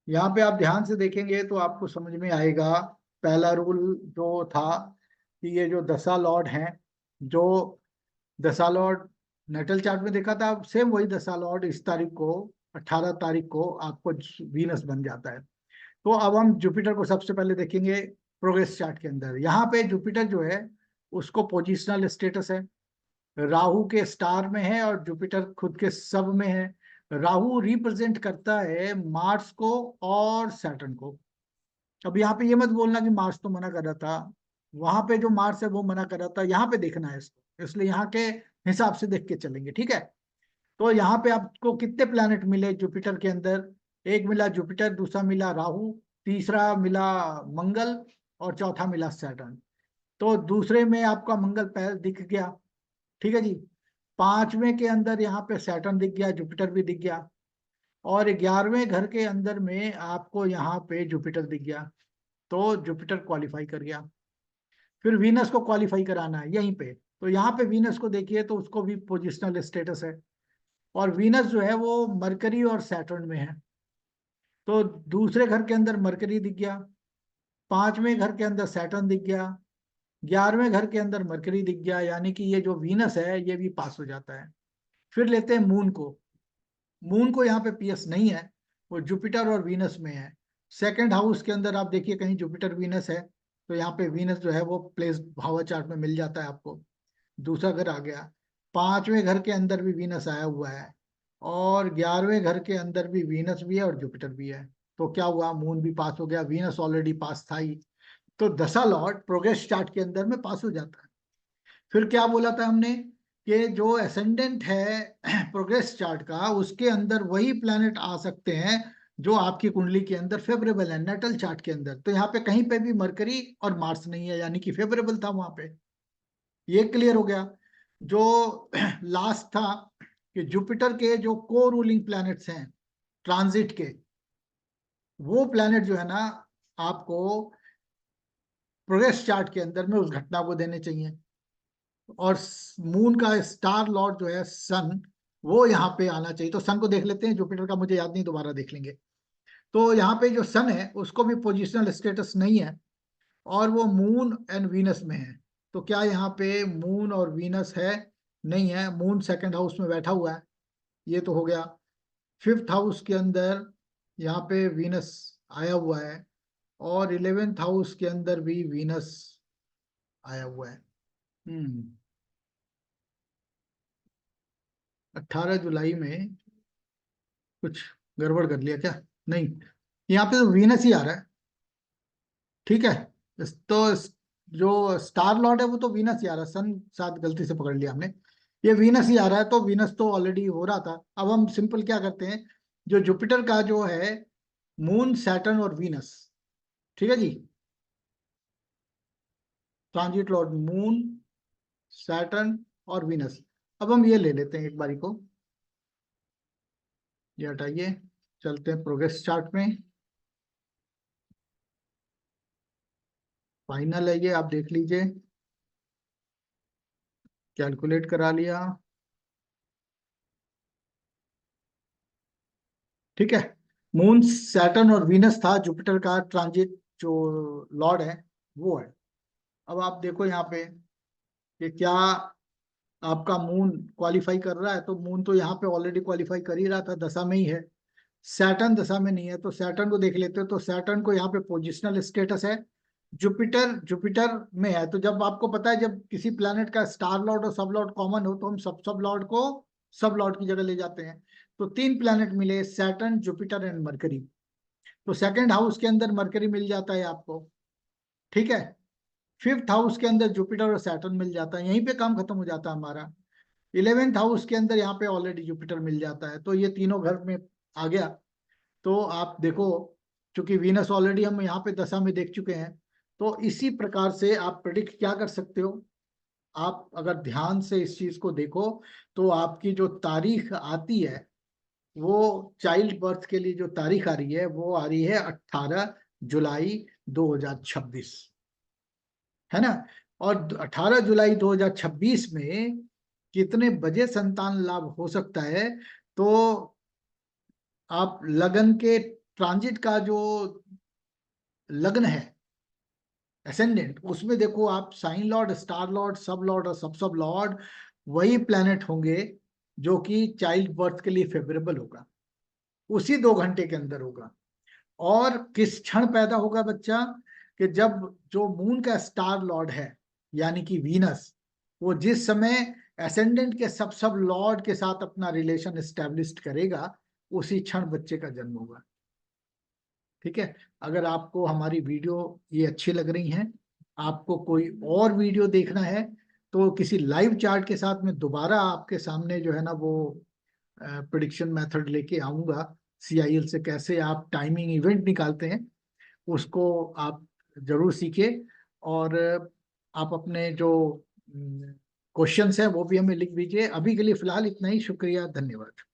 यहाँ पे आप ध्यान से देखेंगे तो आपको समझ में आएगा। पहला रूल जो था कि ये जो दशा लॉर्ड हैं, जो दशा लॉर्ड नेटल चार्ट में देखा था, सेम वही दशा लॉर्ड इस तारीख को, 18 तारीख को आपको वीनस बन जाता है। तो अब हम जुपिटर को सबसे पहले देखेंगे प्रोग्रेस चार्ट के अंदर। यहाँ पे जुपिटर जो है उसको पोजिशनल स्टेटस है, राहु के स्टार में है और जुपिटर खुद के सब में है। राहु रिप्रेजेंट करता है मार्स को और सैटर्न को। अब यहाँ पे ये मत बोलना कि मार्स तो मना कर रहा था, वहां पे जो मार्स है वो मना कर रहा था, यहाँ पे देखना है इसको, इसलिए यहाँ के हिसाब से देख के चलेंगे। ठीक है, तो यहाँ पे आपको कितने प्लैनेट मिले जुपिटर के अंदर? एक मिला जुपिटर, दूसरा मिला राहु, तीसरा मिला मंगल, और चौथा मिला सैटर्न। तो दूसरे में आपका मंगल पहले दिख गया। ठीक है जी। पांचवें के अंदर यहाँ पे सैटर्न दिख गया, जुपिटर भी दिख गया, और 11वें घर के अंदर में आपको यहाँ पे जुपिटर दिख गया। तो जुपिटर क्वालिफाई कर गया। फिर वीनस को क्वालिफाई कराना है यहीं पे। तो यहाँ पे वीनस को देखिए तो उसको भी पोजिशनल स्टेटस है, और वीनस जो है वो मरकरी और सैटर्न में है। तो दूसरे घर के अंदर मरकरी दिख गया, पांचवें घर के अंदर सैटर्न दिख गया, 11वें घर के अंदर मरकरी दिख गया, यानी कि ये जो वीनस है ये भी पास हो जाता है। फिर लेते हैं मून को। मून को यहाँ पे पीएस नहीं है, वो जुपिटर और वीनस में है। सेकंड हाउस के अंदर आप देखिए कहीं जुपिटर वीनस है, तो यहाँ पे वीनस जो है वो प्लेस भावा चार्ट में मिल जाता है आपको। दूसरा घर आ गया, पांचवें घर के अंदर भी वीनस आया हुआ है, और 11वें घर के अंदर भी वीनस भी है और जुपिटर भी है। तो क्या हुआ, मून भी पास हो गया, वीनस ऑलरेडी पास था ही। तो दशा लॉर्ड प्रोग्रेस चार्ट के अंदर में पास हो जाता है। फिर क्या बोला था हमने कि जो असेंडेंट है प्रोग्रेस चार्ट का, उसके अंदर वही प्लैनेट आ सकते हैं जो आपकी कुंडली के अंदर फेवरेबल है नेटल चार्ट के अंदर। तो यहाँ पे कहीं पे भी मरकरी और मार्स नहीं है, यानी कि फेवरेबल था वहां पे। ये क्लियर हो गया। जो लास्ट था कि जुपिटर के जो को रूलिंग प्लैनेट्स हैं ट्रांजिट के, वो प्लैनेट जो है ना आपको प्रोग्रेस चार्ट के अंदर में उस घटना को देने चाहिए। और मून का स्टार लॉर्ड जो है सन, वो यहाँ पे आना चाहिए। तो सन को देख लेते हैं, जुपिटर का मुझे याद नहीं, दोबारा देख लेंगे। तो यहाँ पे जो सन है उसको भी पोजिशनल स्टेटस नहीं है, और वो मून एंड वीनस में है। तो क्या यहाँ पे मून और वीनस है? नहीं है, मून सेकंड हाउस में बैठा हुआ है। ये तो हो गया। फिफ्थ हाउस के अंदर यहाँ पे वीनस आया हुआ है, और 11th हाउस के अंदर भी वीनस आया हुआ है। 18 जुलाई में कुछ गड़बड़ कर लिया क्या? नहीं, यहाँ पे तो वीनस ही आ रहा है। ठीक है, जो स्टार लॉर्ड है वो तो वीनस ही आ रहा है, सन साथ गलती से पकड़ लिया हमने। ये वीनस ही आ रहा है, तो वीनस तो ऑलरेडी हो रहा था। अब हम सिंपल क्या करते हैं, जो जुपिटर का जो है मून सैटर्न और वीनस, ठीक है जी, ट्रांजिट लॉर्ड मून सैटर्न और वीनस। अब हम ये ले लेते हैं एक बारी को, ये हटाइए, चलते हैं प्रोग्रेस चार्ट में। फाइनल है ये, आप देख लीजिए, कैलकुलेट करा लिया। ठीक है, मून सैटर्न और वीनस था जुपिटर का ट्रांजिट जो लॉर्ड है, वो है। अब आप देखो यहाँ पे कि क्या आपका मून क्वालिफाई कर रहा है, तो मून तो यहाँ पे ऑलरेडी क्वालिफाई कर ही रहा था, दशा में ही है। सैटर्न दशा में नहीं है, तो सैटर्न को देख लेते हो। तो सैटर्न को यहाँ पे पोजिशनल स्टेटस है। जुपिटर जुपिटर में है। तो जब आपको पता है, जब किसी प्लैनेट का स्टार लॉर्ड और सब लॉर्ड कॉमन हो, तो हम सब लॉर्ड को सब लॉर्ड की जगह ले जाते हैं। तो तीन प्लैनेट मिले, सैटर्न, जुपिटर एंड मरकरी। तो सेकंड हाउस के अंदर मरकरी मिल जाता है आपको, ठीक है। फिफ्थ हाउस के अंदर जुपिटर और सैटर्न मिल जाता है, यहीं पे काम खत्म हो जाता है हमारा। 11वें हाउस के अंदर यहाँ पे ऑलरेडी जुपिटर मिल जाता है, तो ये तीनों घर में आ गया। तो आप देखो, चूंकि वीनस ऑलरेडी हम यहाँ पे दशा में देख चुके हैं, तो इसी प्रकार से आप प्रिडिक्ट क्या कर सकते हो। आप अगर ध्यान से इस चीज को देखो, तो आपकी जो तारीख आती है, वो चाइल्ड बर्थ के लिए जो तारीख आ रही है, वो आ रही है 18 जुलाई 2026, है ना। और 18 जुलाई 2026 में कितने बजे संतान लाभ हो सकता है, तो आप लगन के ट्रांजिट का जो लग्न है एसेंडेंट, उसमें देखो आप sign lord, star lord, sub lord और सब लॉर्ड वही प्लैनेट होंगे जो कि चाइल्ड बर्थ के लिए फेवरेबल होगा, उसी 2 घंटे के अंदर होगा। और किस क्षण पैदा होगा बच्चा, कि जब जो मून का स्टार लॉर्ड है यानी कि वीनस, वो जिस समय एसेंडेंट के सब लॉर्ड के साथ अपना रिलेशन एस्टेब्लिश करेगा, उसी क्षण बच्चे का जन्म होगा। ठीक है। अगर आपको हमारी वीडियो ये अच्छी लग रही हैं, आपको कोई और वीडियो देखना है, तो किसी लाइव चार्ट के साथ में दोबारा आपके सामने जो है ना, वो प्रिडिक्शन मेथड लेके आऊंगा। CIL से कैसे आप टाइमिंग इवेंट निकालते हैं, उसको आप जरूर सीखिए। और आप अपने जो क्वेश्चंस हैं वो भी हमें लिख दीजिए। अभी के लिए फिलहाल इतना ही। शुक्रिया, धन्यवाद।